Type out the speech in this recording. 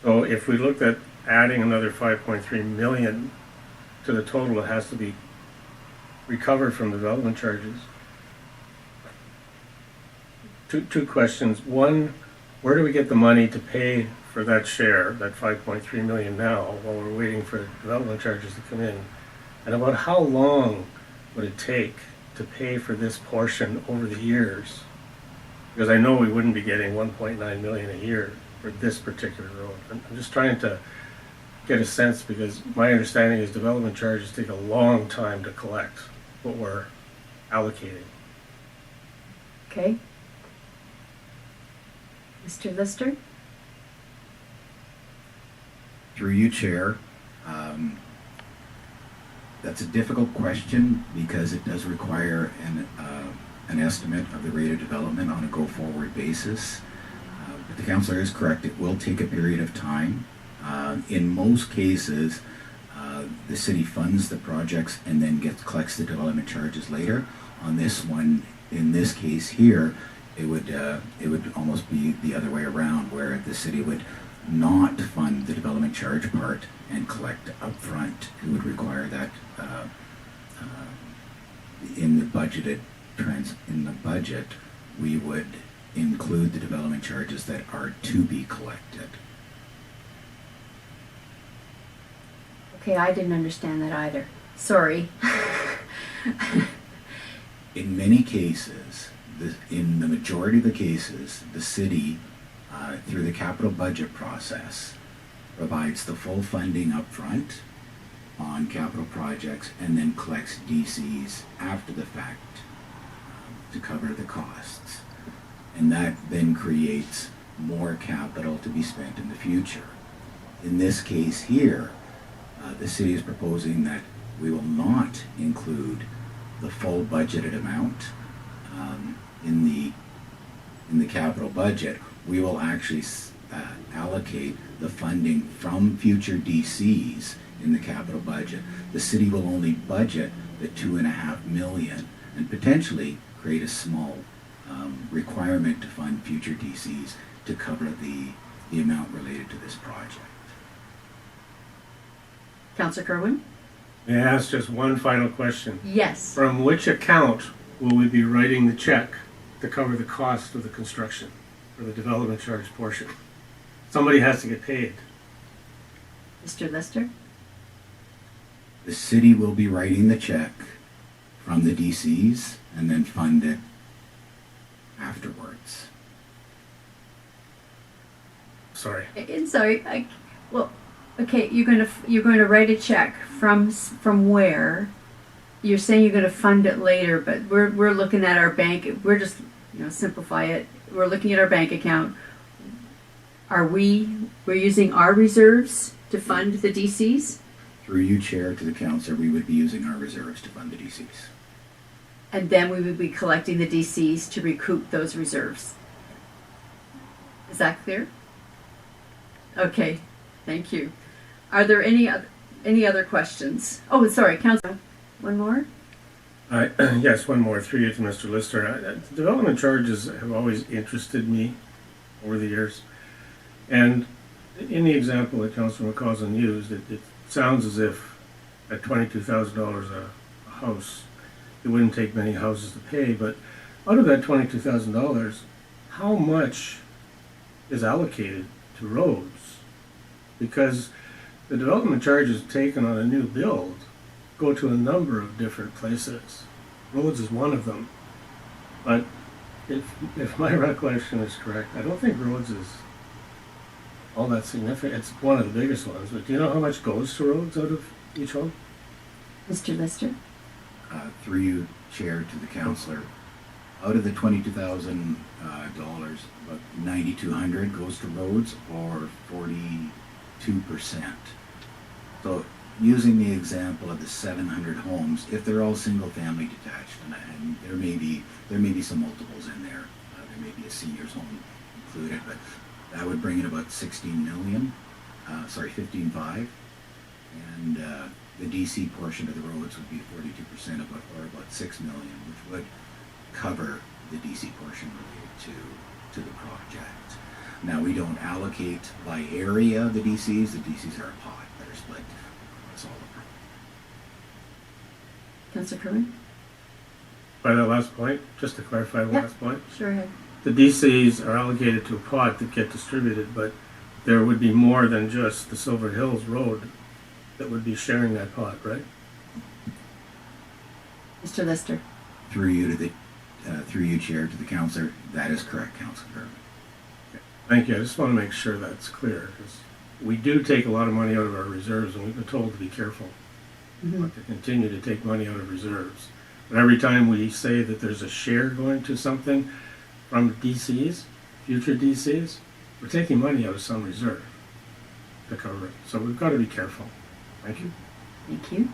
So if we looked at adding another 5.3 million to the total, it has to be recovered from development charges. Two questions. One, where do we get the money to pay for that share, that 5.3 million now, while we're waiting for development charges to come in? And about how long would it take to pay for this portion over the years? Because I know we wouldn't be getting 1.9 million a year for this particular road. I'm just trying to get a sense, because my understanding is development charges take a long time to collect what we're allocating. Okay. Mr. Lister? Through you, Chair. That's a difficult question because it does require an estimate of the rate of development on a go-forward basis. But the councillor is correct. It will take a period of time. In most cases, the city funds the projects and then collects the development charges later. On this one, in this case here, it would almost be the other way around, where the city would not fund the development charge part and collect upfront. It would require that in the budget, we would include the development charges that are to be collected. Okay, I didn't understand that either. Sorry. In many cases, in the majority of the cases, the city, through the capital budget process, provides the full funding up front on capital projects and then collects DCs after the fact to cover the costs. And that then creates more capital to be spent in the future. In this case here, the city is proposing that we will not include the full budgeted amount in the capital budget. We will actually allocate the funding from future DCs in the capital budget. The city will only budget the $2.5 million and potentially create a small requirement to fund future DCs to cover the amount related to this project. Councillor Kirwin? May I ask just one final question? Yes. From which account will we be writing the check to cover the cost of the construction for the development charge portion? Somebody has to get paid. Mr. Lister? The city will be writing the check from the DCs and then fund it afterwards. Sorry. Sorry. Well, okay. You're going to write a check from where? You're saying you're going to fund it later, but we're looking at our bank. We're just simplify it. We're looking at our bank account. We're using our reserves to fund the DCs? Through you, Chair, to the councillor, we would be using our reserves to fund the DCs. And then we would be collecting the DCs to recoup those reserves. Is that clear? Okay, thank you. Are there any other questions? Oh, sorry, Councillor. One more? Yes, one more. Through you to Mr. Lister. Development charges have always interested me over the years. And in the example that Councillor McCausland used, it sounds as if at $22,000 a house, it wouldn't take many houses to pay. But out of that $22,000, how much is allocated to roads? Because the development charges taken on a new build go to a number of different places. Roads is one of them. But if my recollection is correct, I don't think roads is all that significant. It's one of the biggest ones. But do you know how much goes to roads out of each home? Mr. Lister? Through you, Chair, to the councillor, out of the $22,000, about $9,200 goes to roads, or 42%. So, using the example of the 700 homes, if they're all single-family detached, and there may be some multiples in there, there may be a senior's home included, but that would bring in about 16 million, 15.5, and the DC portion of the roads would be 42% of or about 6 million, which would cover the DC portion related to the project. Now, we don't allocate by area the DCs. The DCs are a pot that are split across all of them. Councillor Kirwin? By that last point, just to clarify the Yeah. last point, Sure ahead. the DCs are allocated to a pot that get distributed, but there would be more than just the Silver Hills Road that would be sharing that pot, right? Mr. Lister? Through you, Chair, to the councillor. That is correct, Councillor. Thank you. I just want to make sure that's clear, because we do take a lot of money out of our reserves, and we've been told to be careful not to continue to take money out of reserves. But every time we say that there's a share going to something from DCs, future DCs, we're taking money out of some reserve to cover it. So we've got to be careful. Thank you. Thank you.